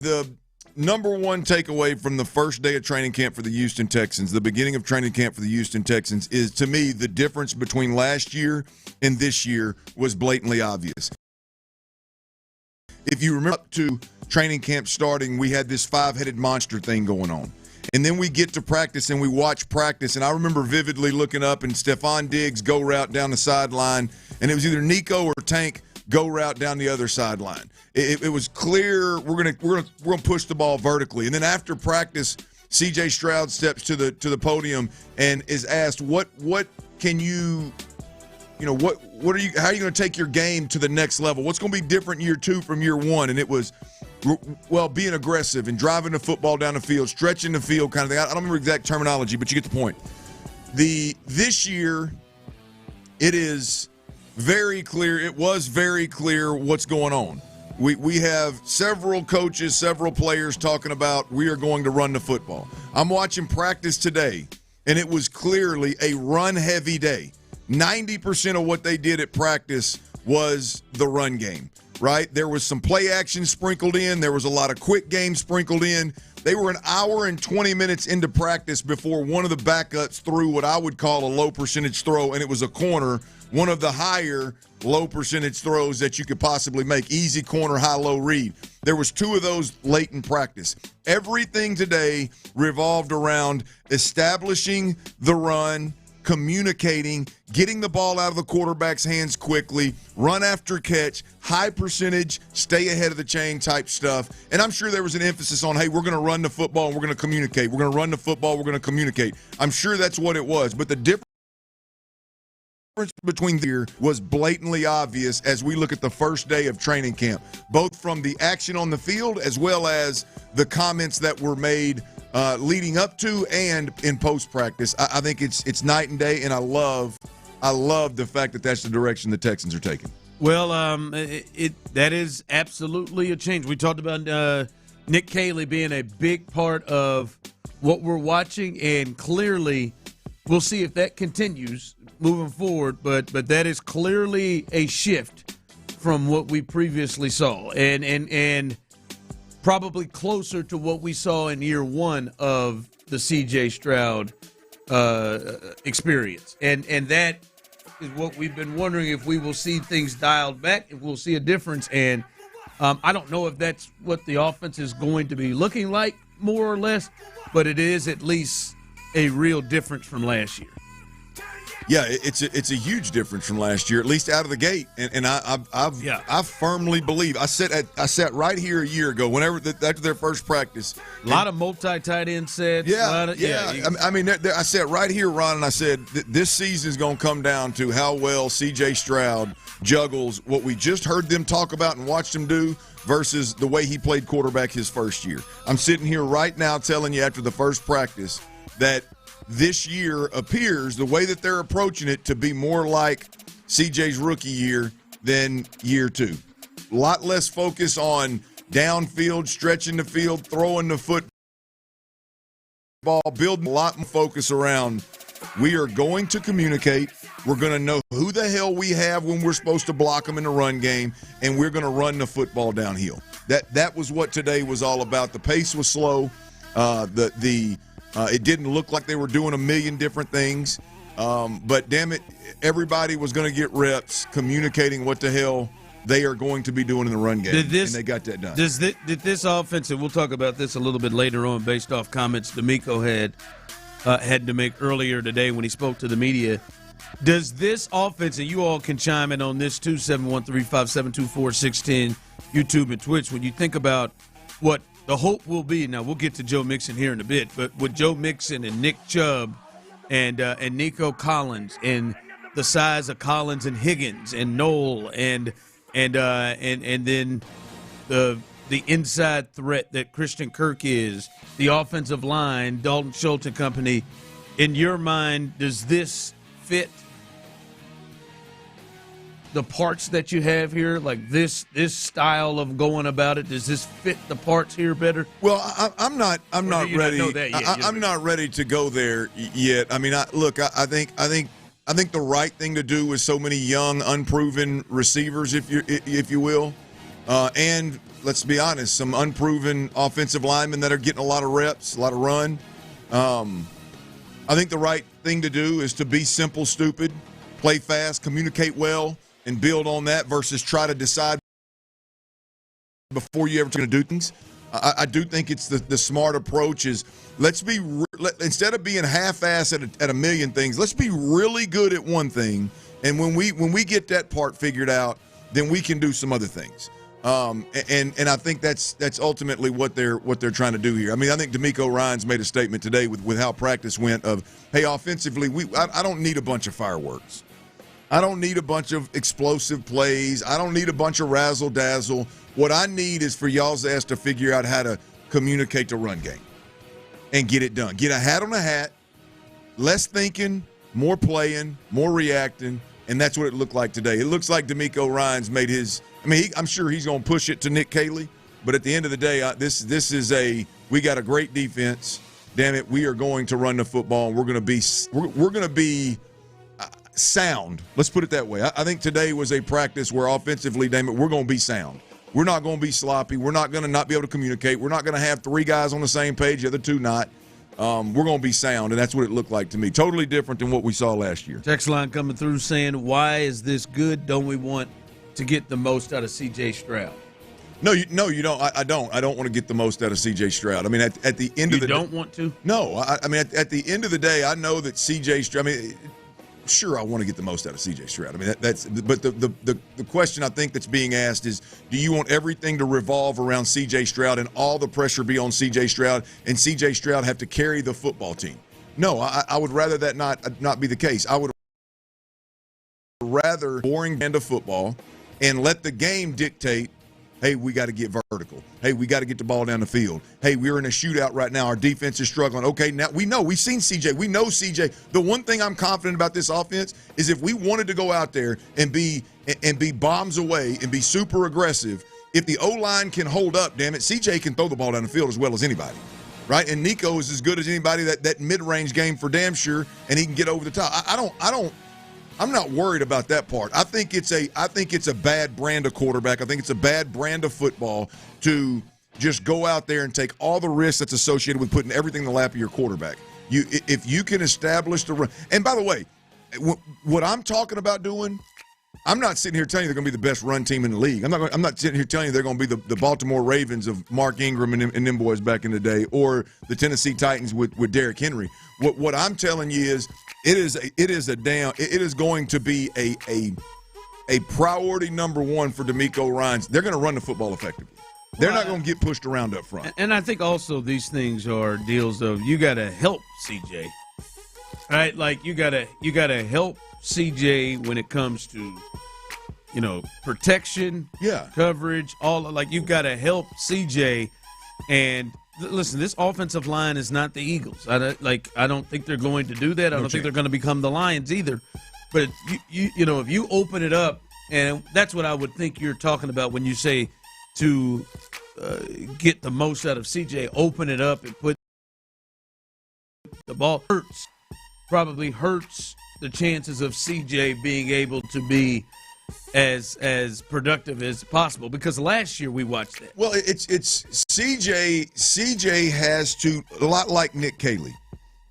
The number one takeaway from the first day of training camp for the Houston Texans, the beginning of training camp for the Houston Texans, is, to me, the difference between last year and this year was blatantly obvious. If you remember up to training camp starting, we had this five-headed monster thing going on. And then we get to practice and we watch practice, and I remember vividly looking up and Stephon Diggs go route down the sideline, and it was either Nico or Tank go route down the other sideline. It was clear we're gonna push the ball vertically. And then after practice, C.J. Stroud steps to the podium and is asked, what can you what are you, how are you going to take your game to the next level? What's going to be different year two from year one? And it was, well, being aggressive and driving the football down the field, stretching the field kind of thing. I don't remember exact terminology, but you get the point. This year, it is very clear. It was very clear what's going on. We have several coaches, several players talking about we are going to run the football. I'm watching practice today, and it was clearly a run-heavy day. 90% of what they did at practice was the run game, right? There was some play action sprinkled in. There was a lot of quick game sprinkled in. They were an hour and 20 minutes into practice before one of the backups threw what I would call a low-percentage throw, and it was a corner, one of the higher low-percentage throws that you could possibly make, easy corner, high-low read. There was two of those late in practice. Everything today revolved around establishing the run, communicating, getting the ball out of the quarterback's hands quickly, run after catch, high percentage, stay ahead of the chain type stuff. And I'm sure there was an emphasis on, hey, we're going to run the football and we're going to communicate. We're going to run the football, we're going to communicate. I'm sure that's what it was. But the difference between the year was blatantly obvious as we look at the first day of training camp, both from the action on the field as well as the comments that were made leading up to and in post-practice. I think it's night and day, and I love the fact that that's the direction the Texans are taking. Well, that is absolutely a change. We talked about Nick Caley being a big part of what we're watching, and clearly we'll see if that continues moving forward, but that is clearly a shift from what we previously saw, and probably closer to what we saw in year one of the C.J. Stroud experience. And that is what we've been wondering, if we will see things dialed back, if we'll see a difference. And I don't know if that's what the offense is going to be looking like, more or less, but it is at least a real difference from last year. Yeah, it's a huge difference from last year, at least out of the gate. And I firmly believe. I sat right here a year ago, after their first practice. A lot of multi-tight end sets. I sat right here, Ron, and I said this season is going to come down to how well C.J. Stroud juggles what we just heard them talk about and watched him do versus the way he played quarterback his first year. I'm sitting here right now telling you after the first practice that this year appears, the way that they're approaching it, to be more like CJ's rookie year than year two. A lot less focus on downfield, stretching the field, throwing the football, building a lot more focus around we are going to communicate. We're going to know who the hell we have when we're supposed to block them in the run game, and we're going to run the football downhill. That was what today was all about. The pace was slow. It didn't look like they were doing a million different things. But, damn it, everybody was going to get reps communicating what the hell they are going to be doing in the run game, and they got that done. Did this offense, and we'll talk about this a little bit later on based off comments D'Amico had to make earlier today when he spoke to the media, does this offense, and you all can chime in on this too, 713-572-4610, YouTube and Twitch, when you think about what the hope will be. Now, we'll get to Joe Mixon here in a bit, but with Joe Mixon and Nick Chubb and Nico Collins and the size of Collins and Higgins and Knoll and then the inside threat that Christian Kirk is, the offensive line, Dalton Schultz and company, in your mind, does this fit the parts that you have here, like this style of going about it? Does this fit the parts here better? Well, I'm not ready. I'm not ready to go there yet. I mean, I think the right thing to do with so many young, unproven receivers, if you will, And let's be honest, some unproven offensive linemen that are getting a lot of reps, a lot of run. I think the right thing to do is to be simple, stupid, play fast, communicate well, and build on that versus try to decide before you ever going to do things. I do think it's the smart approach is instead of being half-ass at a million things, let's be really good at one thing, and when we get that part figured out, then we can do some other things. And I think that's ultimately what they're trying to do here. I mean, I think D'Amico Ryans made a statement today with how practice went of, hey, offensively, I don't need a bunch of fireworks. I don't need a bunch of explosive plays. I don't need a bunch of razzle-dazzle. What I need is for y'all's ass to figure out how to communicate the run game and get it done. Get a hat on a hat, less thinking, more playing, more reacting, and that's what it looked like today. It looks like D'Amico Ryans made his – I'm sure he's going to push it to Nick Caley, but at the end of the day, this is we got a great defense. Damn it, we are going to run the football, and we're going to be sound. Let's put it that way. I think today was a practice where offensively, damn it, we're going to be sound. We're not going to be sloppy. We're not going to not be able to communicate. We're not going to have three guys on the same page, the other two not. We're going to be sound, and that's what it looked like to me. Totally different than what we saw last year. Text line coming through saying, why is this good? Don't we want to get the most out of C.J. Stroud? No, you don't. I don't. I don't want to get the most out of C.J. Stroud. I mean, at the end of the day. You don't want to? No. I mean, at the end of the day, I know that C.J. Stroud, sure, I want to get the most out of C.J. Stroud. I mean, but the question I think that's being asked is, do you want everything to revolve around C.J. Stroud and all the pressure be on C.J. Stroud and C.J. Stroud have to carry the football team? No, I would rather that not be the case. I would rather boring brand of football and let the game dictate, hey, we got to get vertical. Hey, we got to get the ball down the field. Hey, we're in a shootout right now. Our defense is struggling. Okay, now we've seen CJ. We know CJ. The one thing I'm confident about this offense is if we wanted to go out there and be bombs away and be super aggressive, if the O-line can hold up, damn it, CJ can throw the ball down the field as well as anybody. Right? And Nico is as good as anybody that mid-range game for damn sure, and he can get over the top. I'm not worried about that part. I think it's a bad brand of quarterback. I think it's a bad brand of football to just go out there and take all the risks that's associated with putting everything in the lap of your quarterback. If you can establish the run. And by the way, what I'm talking about doing, I'm not sitting here telling you they're going to be the best run team in the league. I'm not sitting here telling you they're going to be the Baltimore Ravens of Mark Ingram and them boys back in the day, or the Tennessee Titans with Derrick Henry. What I'm telling you is it is going to be a priority number one for D'Amico Ryans. They're going to run the football effectively. They're not going to get pushed around up front. And I think also these things are deals of you got to help CJ. Right? Like you got to help CJ when it comes to protection, coverage, you've got to help CJ. And listen, this offensive line is not the Eagles. I don't think they're going to do that. I don't think they're going to become the Lions either. But if you open it up, and that's what I would think you're talking about when you say to get the most out of CJ, open it up and put the ball probably hurts the chances of CJ being able to be as productive as possible, because last year we watched that. Well, it's CJ has to, a lot like Nick Caley,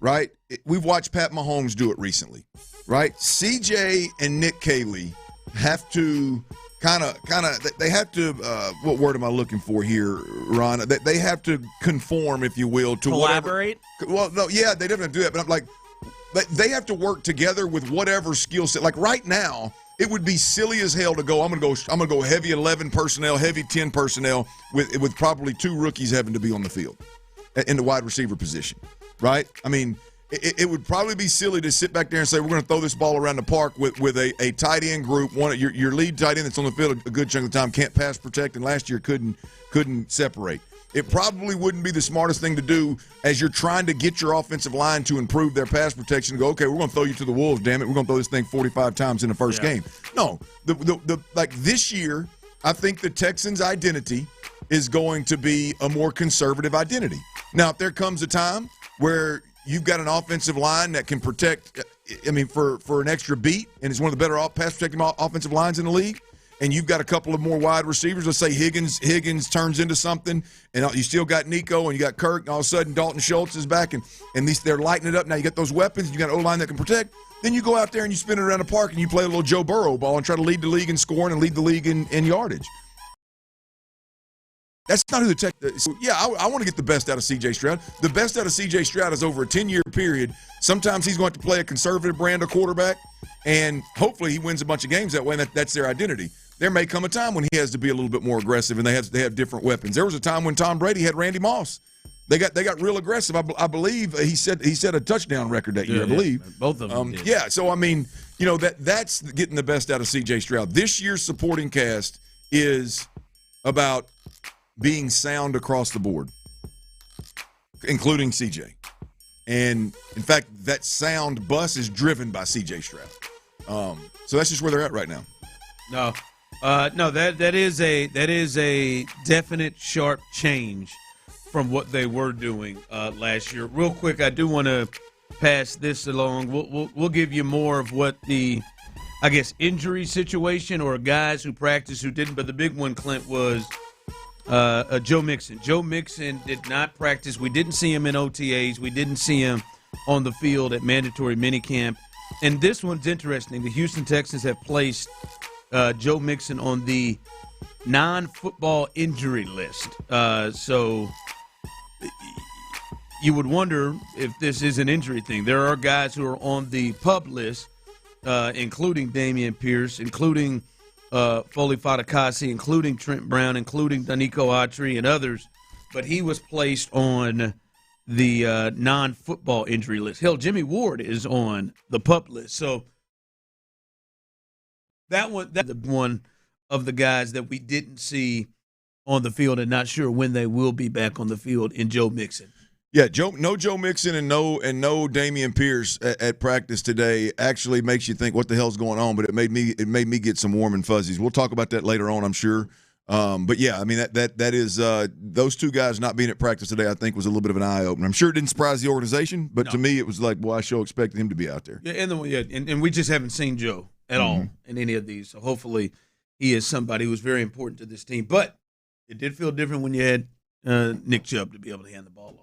right? We've watched Pat Mahomes do it recently, right? CJ and Nick Caley have to they have to what word am I looking for here, Ron? They have to conform, if you will, to collaborate. Well, no, yeah, they definitely do that, but I'm like, they have to work together with whatever skill set. Like right now, it would be silly as hell to go. I'm gonna go heavy 11 personnel, heavy 10 personnel with probably two rookies having to be on the field in the wide receiver position, right? I mean, it would probably be silly to sit back there and say we're going to throw this ball around the park with a tight end group. One your lead tight end that's on the field a good chunk of the time can't pass protect, and last year couldn't separate. It probably wouldn't be the smartest thing to do as you're trying to get your offensive line to improve their pass protection. Go, okay, we're going to throw you to the wolves, damn it. We're going to throw this thing 45 times in the first game. No, like this year, I think the Texans' identity is going to be a more conservative identity. Now, if there comes a time where you've got an offensive line that can protect, for an extra beat, and it's one of the better pass protecting offensive lines in the league, and you've got a couple of more wide receivers. Let's say Higgins turns into something, and you still got Nico and you got Kirk, and all of a sudden Dalton Schultz is back, and they're lighting it up. Now you got those weapons, you got an O-line that can protect. Then you go out there and you spin it around the park and you play a little Joe Burrow ball and try to lead the league in scoring and lead the league in yardage. That's not who the Texans. Yeah, I want to get the best out of C.J. Stroud. The best out of C.J. Stroud is over a 10-year period. Sometimes he's going to play a conservative brand of quarterback, and hopefully he wins a bunch of games that way, and that's their identity. There may come a time when he has to be a little bit more aggressive, and they have different weapons. There was a time when Tom Brady had Randy Moss. They got real aggressive. I believe he set a touchdown record that year. I believe both of them. Did. Yeah, so I mean, that's getting the best out of C.J. Stroud. This year's supporting cast is about being sound across the board, including CJ. And in fact, that sound bus is driven by CJ Stroud. So that's just where they're at right now. No, that is a definite sharp change from what they were doing last year. Real quick, I do want to pass this along. We'll give you more of what the, I guess, injury situation or guys who practiced who didn't. But the big one, Clint, was Joe Mixon. Joe Mixon did not practice. We didn't see him in OTAs. We didn't see him on the field at mandatory minicamp. And this one's interesting. The Houston Texans have placed Joe Mixon on the non-football injury list. So you would wonder if this is an injury thing. There are guys who are on the PUP list, including Dameon Pierce, including Foley Fatukasi, including Trent Brown, including Danico Autry and others, but he was placed on the non-football injury list. Hell, Jimmy Ward is on the PUP list. So that's one of the guys that we didn't see on the field and not sure when they will be back on the field in Joe Mixon. Yeah, no Joe Mixon and no Dameon Pierce at practice today actually makes you think what the hell's going on, but it made me get some warm and fuzzies. We'll talk about that later on, I'm sure. But yeah, I mean that is those two guys not being at practice today, I think, was a little bit of an eye opener. I'm sure it didn't surprise the organization, but to me it was like, well, I sure expected him to be out there. Yeah, and we just haven't seen Joe at all in any of these. So hopefully he is somebody who's very important to this team. But it did feel different when you had Nick Chubb to be able to hand the ball off.